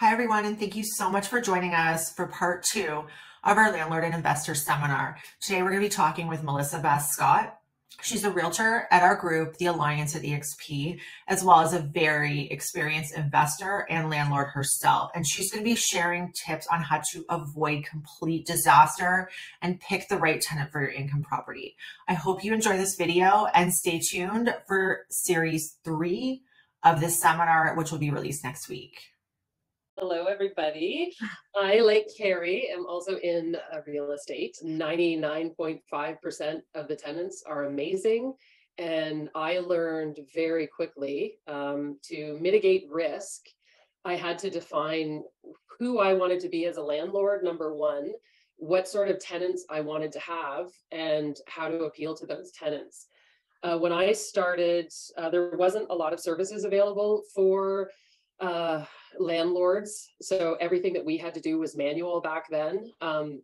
Hi, everyone, and thank you so much for joining us for part two of our Landlord and Investor Seminar. Today, we're going to be talking with Melissa Beth Scott. She's a realtor at our group, the Alliance at EXP, as well as a very experienced investor and landlord herself. And she's going to be sharing tips on how to avoid complete disaster and pick the right tenant for your income property. I hope you enjoy this video and stay tuned for series 3 of this seminar, which will be released next week. Hello, everybody. I, like Carrie, am also in real estate. 99.5% of the tenants are amazing. And I learned very quickly to mitigate risk. I had to define who I wanted to be as a landlord, number one, what sort of tenants I wanted to have, and how to appeal to those tenants. When I started, there wasn't a lot of services available for landlords. So everything that we had to do was manual back then.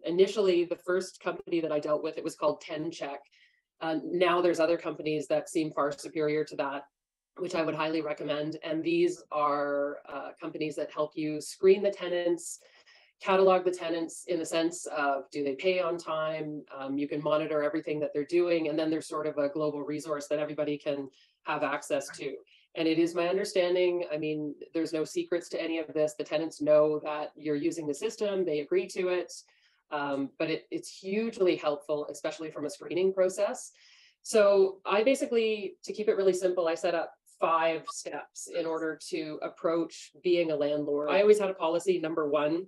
Initially, the first company that I dealt with, it was called 10Check. Now there's other companies that seem far superior to that, which I would highly recommend. And these are companies that help you screen the tenants, catalog the tenants in the sense of, do they pay on time? You can monitor everything that they're doing. And then there's sort of a global resource that everybody can have access to. And it is my understanding, I mean, there's no secrets to any of this. The tenants know that you're using the system, they agree to it, but it's hugely helpful, especially from a screening process. So I basically, to keep it really simple, I set up 5 steps in order to approach being a landlord. I always had a policy, number 1,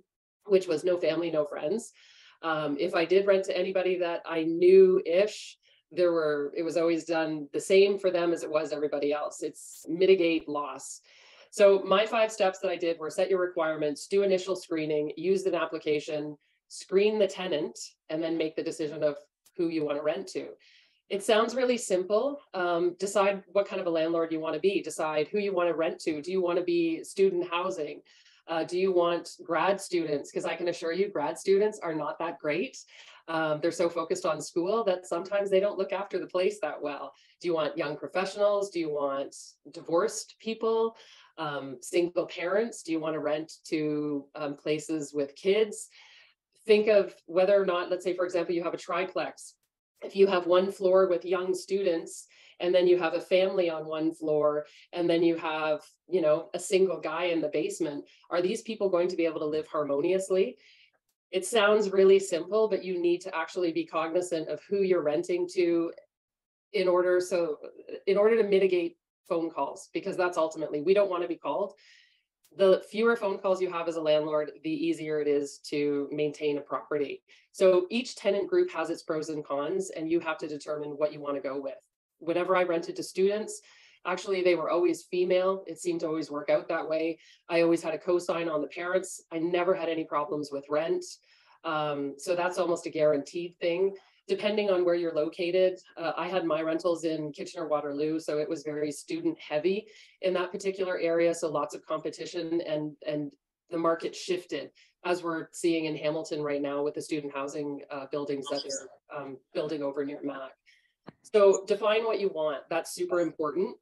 which was no family, no friends. If I did rent to anybody that I knew-ish, it was always done the same for them as it was everybody else. It's mitigate loss. So my 5 steps that I did were set your requirements, do initial screening, use an application, screen the tenant, and then make the decision of who you want to rent to. It sounds really simple. Decide what kind of a landlord you want to be. Decide who you want to rent to. Do you want to be student housing? Do you want grad students? Because I can assure you, grad students are not that great. They're so focused on school that sometimes they don't look after the place that well. Do you want young professionals? Do you want divorced people? Single parents? Do you want to rent to places with kids? Think of whether or not, let's say, for example, you have a triplex. If you have one floor with young students, and then you have a family on one floor, and then you have, a single guy in the basement, are these people going to be able to live harmoniously? It sounds really simple, but you need to actually be cognizant of who you're renting to in order to mitigate phone calls, because that's ultimately, we don't want to be called. The fewer phone calls you have as a landlord, the easier it is to maintain a property. So each tenant group has its pros and cons, and you have to determine what you want to go with. Whenever I rented to students, actually, they were always female. It seemed to always work out that way. I always had a cosign on the parents. I never had any problems with rent. So that's almost a guaranteed thing. Depending on where you're located, I had my rentals in Kitchener-Waterloo, so it was very student heavy in that particular area. So lots of competition, and the market shifted, as we're seeing in Hamilton right now with the student housing buildings that they're building over near Mac. So define what you want. That's super important.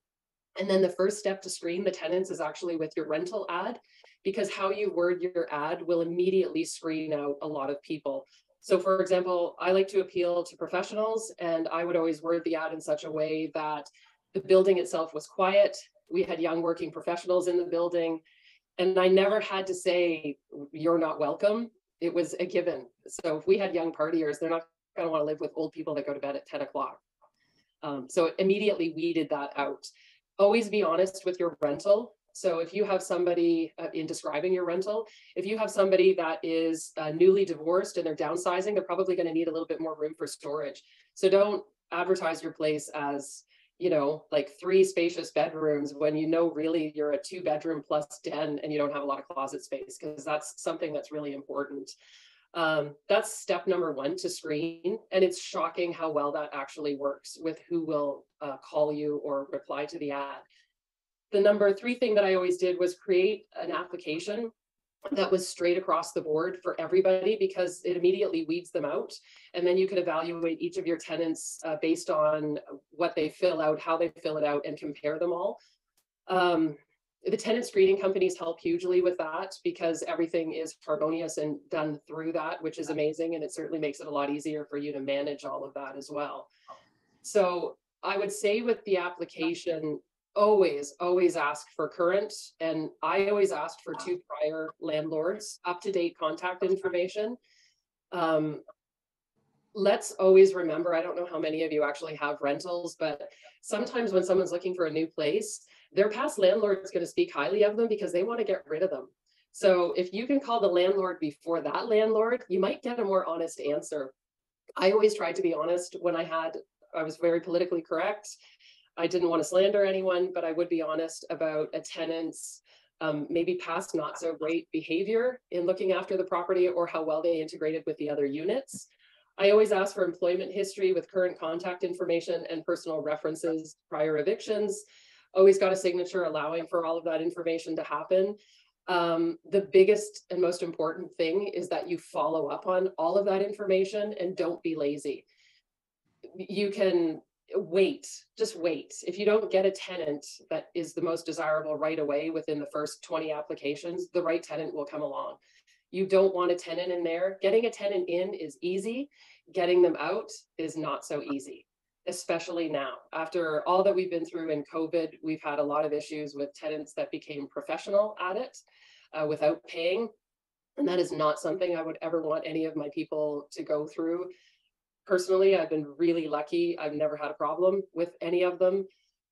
And then the first step to screen the tenants is actually with your rental ad, because how you word your ad will immediately screen out a lot of people. So for example, I like to appeal to professionals, and I would always word the ad in such a way that the building itself was quiet. We had young working professionals in the building, and I never had to say, you're not welcome. It was a given. So if we had young partiers, they're not going to want to live with old people that go to bed at 10 o'clock. So immediately weeded that out. Always be honest with your rental. So if you have somebody in describing your rental, if you have somebody that is newly divorced and they're downsizing, they're probably going to need a little bit more room for storage. So don't advertise your place as, like 3 spacious bedrooms when really you're a 2-bedroom plus den and you don't have a lot of closet space, because that's something that's really important. That's step number 1 to screen. And it's shocking how well that actually works with who will call you or reply to the ad. The number 3 thing that I always did was create an application that was straight across the board for everybody, because it immediately weeds them out. And then you can evaluate each of your tenants based on what they fill out, how they fill it out, and compare them all. The tenant screening companies help hugely with that because everything is harmonious and done through that, which is amazing. And it certainly makes it a lot easier for you to manage all of that as well. So I would say with the application, always ask for current. And I always asked for 2 prior landlords, up-to-date contact information. Let's always remember, I don't know how many of you actually have rentals, but sometimes when someone's looking for a new place, their past landlord is going to speak highly of them because they want to get rid of them. So if you can call the landlord before that landlord, you might get a more honest answer. I always tried to be honest when I was very politically correct. I didn't want to slander anyone, but I would be honest about a tenant's maybe past not so great behavior in looking after the property or how well they integrated with the other units. I always ask for employment history with current contact information and personal references, prior evictions. Always got a signature allowing for all of that information to happen. The biggest and most important thing is that you follow up on all of that information and don't be lazy. You can just wait. If you don't get a tenant that is the most desirable right away within the first 20 applications, the right tenant will come along. You don't want a tenant in there. Getting a tenant in is easy. Getting them out is not so easy, especially now. After all that we've been through in COVID, we've had a lot of issues with tenants that became professional at it without paying. And that is not something I would ever want any of my people to go through. Personally, I've been really lucky. I've never had a problem with any of them.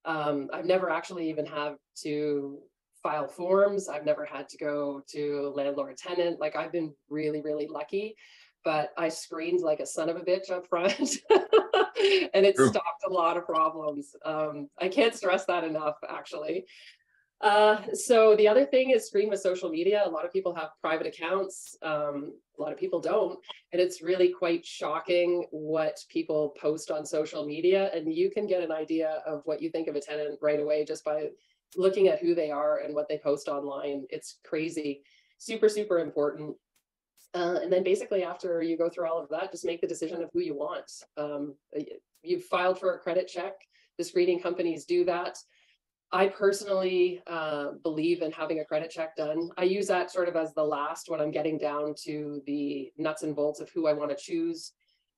I've never actually even had to file forms. I've never had to go to landlord tenant. Like, I've been really, really lucky, but I screened like a son of a bitch up front and it stopped a lot of problems. I can't stress that enough, actually. So the other thing is screen with social media. A lot of people have private accounts. A lot of people don't. And it's really quite shocking what people post on social media. And you can get an idea of what you think of a tenant right away just by looking at who they are and what they post online. It's crazy. Super, super important. And then basically after you go through all of that, just make the decision of who you want. You've filed for a credit check. The screening companies do that. I personally believe in having a credit check done. I use that sort of as the last when I'm getting down to the nuts and bolts of who I want to choose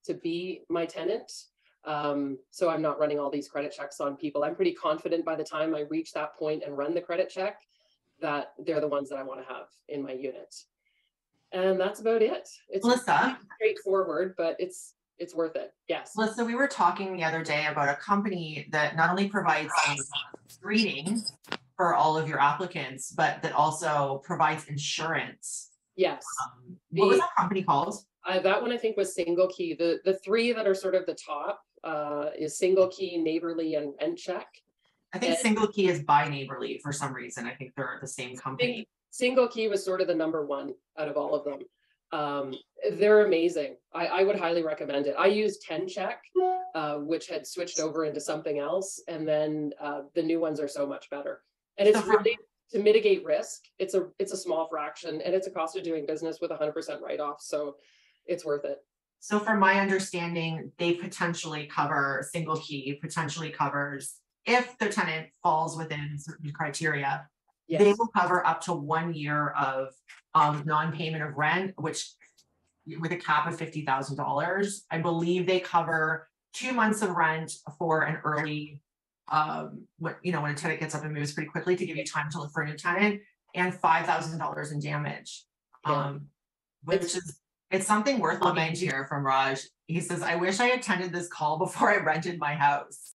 to be my tenant. So I'm not running all these credit checks on people. I'm pretty confident by the time I reach that point and run the credit check that they're the ones that I want to have in my unit. And that's about it. It's Melissa, straightforward, but it's worth it. Yes. Melissa, we were talking the other day about a company that not only provides screening for all of your applicants, but that also provides insurance. Yes. What was that company called? That one I think was Single Key. The 3 that are sort of the top is Single Key, Neighborly, and Check. I think Single Key is by Neighborly for some reason. I think they're the same company. Single Key was sort of the #1 out of all of them. They're amazing. I would highly recommend it. I used 10 Check, which had switched over into something else. And then the new ones are so much better. And it's really to mitigate risk. It's a small fraction and it's a cost of doing business with 100% write-off. So it's worth it. So from my understanding, they potentially cover Single Key, potentially covers if the tenant falls within certain criteria. Yes. They will cover up to 1 year of non-payment of rent, which with a cap of $50,000. I believe they cover 2 months of rent for an early, when a tenant gets up and moves pretty quickly to give you time to look for a new tenant, and $5,000 in damage, it's something worth looking into here from Raj. He says, I wish I attended this call before I rented my house.